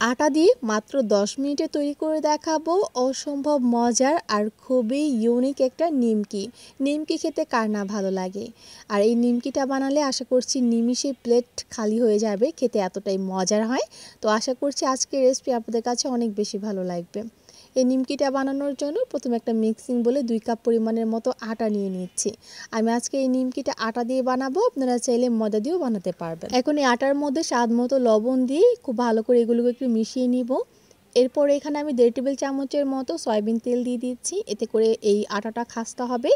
আটা দিয়ে মাত্র 10 মিনিটে তৈরি করে দেখাবো অসম্ভব মজার আর খুবই ইউনিক একটা নিমকি। নিমকি খেতে কার না ভালো লাগে। আর এই নিমকিটা বানালে আশা করছি নিমিষে প্লেট খালি হয়ে যাবে, খেতে এতটাই মজার হয়। তো আশা করছি আজকের রেসিপি আপনাদের কাছে অনেক বেশি ভালো লাগবে। এই নিমকিটা বানানোর জন্য প্রথমে একটা মিক্সিং বলে 2 কাপ পরিমাণের মতো আটা নিয়ে নিচ্ছি। আমি আজকে এই নিমকিটা আটা দিয়ে বানাবো, আপনারা চাইলে ময়দা দিয়েও বানাতে পারবেন। এখন এই আটার মধ্যে স্বাদ মতো লবণ দিয়ে খুব ভালো করে এগুলোকে একটু মিশিয়ে নিব। এরপর এখানে আমি 1.5 টেবিল চামচের মতো সয়াবিন তেল দিয়ে দিচ্ছি, এতে করে এই আটাটা খাস্তা হবে।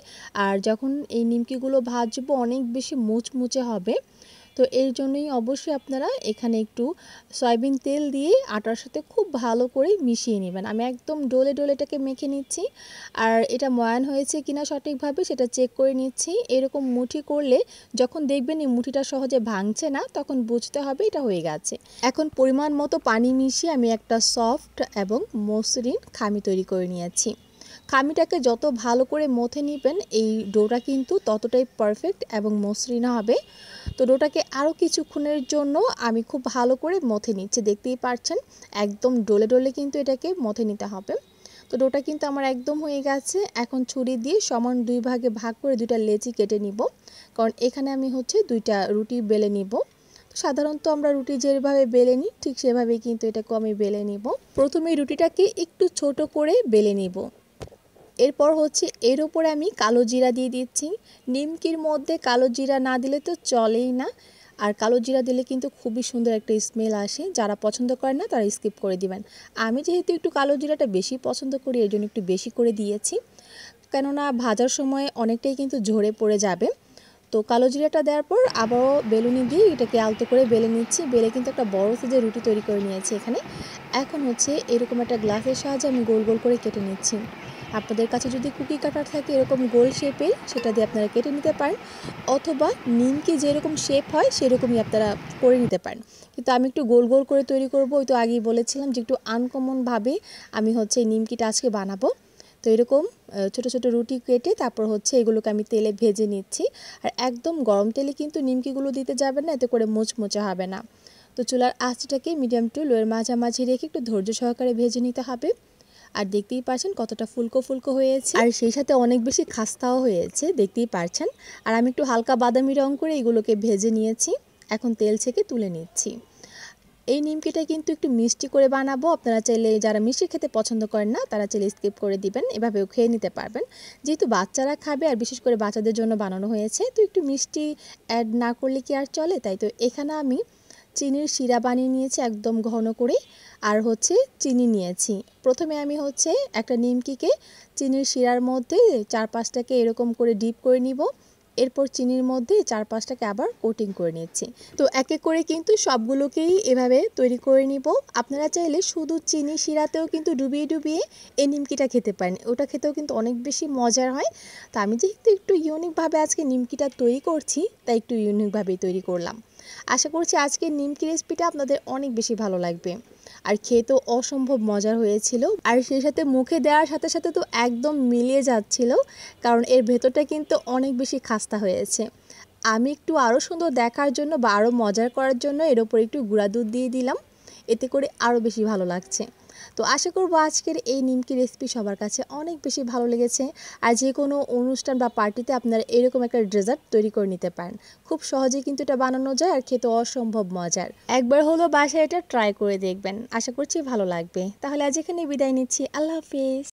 আর যখন এই নিমকিগুলো ভাজবো অনেক বেশি মুচমুচে হবে। তো এর জন্যই অবশ্যই আপনারা এখানে একটু সয়াবিন তেল দিয়ে আটার সাথে খুব ভালো করে মিশিয়ে নেবেন। আমি একদম ডলে এটাকে মেখে নিচ্ছি। আর এটা ময়ান হয়েছে কিনা সঠিকভাবে সেটা চেক করে নিচ্ছি। এরকম মুঠি করলে যখন দেখবেন এই মুঠিটা সহজে ভাঙছে না, তখন বুঝতে হবে এটা হয়ে গেছে। এখন পরিমাণ মতো পানি মিশিয়ে আমি একটা সফট এবং মসৃণ খামি তৈরি করে নিয়েছি। খামিটাকে যত ভালো করে মথে নেবেন এই ডোটা কিন্তু ততটাই পারফেক্ট এবং মসৃণ হবে। তো ডোটাকে আরও কিছুক্ষণের জন্য আমি খুব ভালো করে মথে নিচ্ছি, দেখতেই পাচ্ছেন একদম ডলে কিন্তু এটাকে মথে নিতে হবে। তো ডোটা কিন্তু আমার একদম হয়ে গেছে। এখন ছুরি দিয়ে সমান 2 ভাগে ভাগ করে 2টা লেচি কেটে নিব, কারণ এখানে আমি 2টা রুটি বেলে নিব। সাধারণত আমরা রুটি যেভাবে বেলে নিই ঠিক সেভাবেই কিন্তু এটাকেও আমি বেলে নিব। প্রথমে রুটিটাকে একটু ছোট করে বেলে নিব। এরপর এর উপরে আমি কালো জিরা দিয়ে দিচ্ছি। নিমকির মধ্যে কালো জিরা না দিলে তো চলেই না, আর কালো জিরা দিলে কিন্তু খুবই সুন্দর একটা স্মেল আসে। যারা পছন্দ করেন না তারা স্কিপ করে দিবেন। আমি যেহেতু একটু কালো জিরাটা বেশি পছন্দ করি এর জন্য একটু বেশি করে দিয়েছি, কেননা ভাজার সময় অনেকটাই কিন্তু ঝরে পড়ে যাবে। তো কালো জিরাটা দেওয়ার পর আবারও বেলুনি দিয়ে এটাকে আলতো করে বেলে নিচ্ছি। বেলে কিন্তু একটা বড় সাইজের রুটি তৈরি করে নিয়েছি এখানে। এখন এরকম একটা গ্লাসের সাহায্যে আমি গোল গোল করে কেটে নিচ্ছি। আপনাদের কাছে যদি কুকি কাটার থাকে এরকম গোল শেপে, সেটা দিয়ে আপনারা কেটে নিতে পারেন, অথবা নিমকি যেরকম শেপ হয় সেরকমই আপনারা করে নিতে পারেন। কিন্তু আমি একটু গোল গোল করে তৈরি করব। ওই তো আগেই বলেছিলাম যে একটু আনকমনভাবে আমি এই নিমকিটা আজকে বানাবো। তো এরকম ছোট ছোট রুটি কেটে তারপর এগুলোকে আমি তেলে ভেজে নিচ্ছি। আর একদম গরম তেলে কিন্তু নিমকিগুলো দিতে যাবেন না, এতে করে মুচমুচে হবে না। তো চুলার আঁচটাকে মিডিয়াম টু লোয়ের মাঝামাঝি রেখে একটু ধৈর্য সহকারে ভেজে নিতে হবে। আর দেখতেই পাচ্ছেন কতটা ফুলকো ফুলকো হয়েছে, আর সেই সাথে অনেক বেশি খাস্তাও হয়েছে, দেখতেই পাচ্ছেন। আর আমি একটু হালকা বাদামি রং করে এগুলোকে ভেজে নিয়েছি। এখন তেল থেকে তুলে নিচ্ছি। এই নিমকিটা কিন্তু একটু মিষ্টি করে বানাবো। আপনারা চাইলে, যারা মিষ্টি খেতে পছন্দ করেন না তারা চাইলে স্কিপ করে দিবেন, এভাবেও খেয়ে নিতে পারবেন। যেহেতু বাচ্চারা খাবে আর বিশেষ করে বাচ্চাদের জন্য বানানো হয়েছে, তো একটু মিষ্টি অ্যাড না করলে কি আর চলে। তাই তো এখানে আমি চিনির শিরা বানিয়ে নিয়েছি একদম ঘন করে। আর চিনি নিয়েছি। প্রথমে আমি একটা নিমকিকে চিনির শিরার মধ্যে 4-5টাকে এরকম করে ডিপ করে নিব। এরপর চিনির মধ্যে 4-5টাকে আবার কোটিং করে নিচ্ছি। তো এক এক করে কিন্তু সবগুলোকেই এভাবে তৈরি করে নিব। আপনারা চাইলে শুধু চিনি শিরাতেও কিন্তু ডুবিয়ে এই নিমকিটা খেতে পারেন, ওটা খেতেও কিন্তু অনেক বেশি মজার হয়। তো আমি যেহেতু একটু ইউনিকভাবে আজকে নিমকিটা তৈরি করছি, তাই একটু ইউনিকভাবেই তৈরি করলাম। আশা করছি আজকের নিমকি রেসিপিটা আপনাদের অনেক বেশি ভালো লাগবে। আর খেতেও অসম্ভব মজার হয়েছিল। আর সেই সাথে মুখে দেওয়ার সাথে সাথে তো একদম মিলিয়ে যাচ্ছিল, কারণ এর ভেতরটা কিন্তু অনেক বেশি খাস্তা হয়েছে। আমি একটু আরও সুন্দর দেখার জন্য বা আরও মজার করার জন্য এর ওপর একটু গুঁড়া দুধ দিয়ে দিলাম, এতে করে আরও বেশি ভালো লাগছে। তো আশা করব আজকের এই নিমকি রেসিপি সবার কাছে অনেক বেশি ভালো লেগেছে। আর যে কোনো অনুষ্ঠান বা পার্টিতে আপনারা এরকম একটা ডেজার্ট তৈরি করে নিতে পারেন। খুব সহজেই কিন্তু এটা বানানো যায় আর খেতে অসম্ভব মজার। একবার হলো বাসায় এটা ট্রাই করে দেখবেন, আশা করছি ভালো লাগবে। তাহলে আজ এখানে বিদায় নিচ্ছি, আল্লাহ হাফিজ।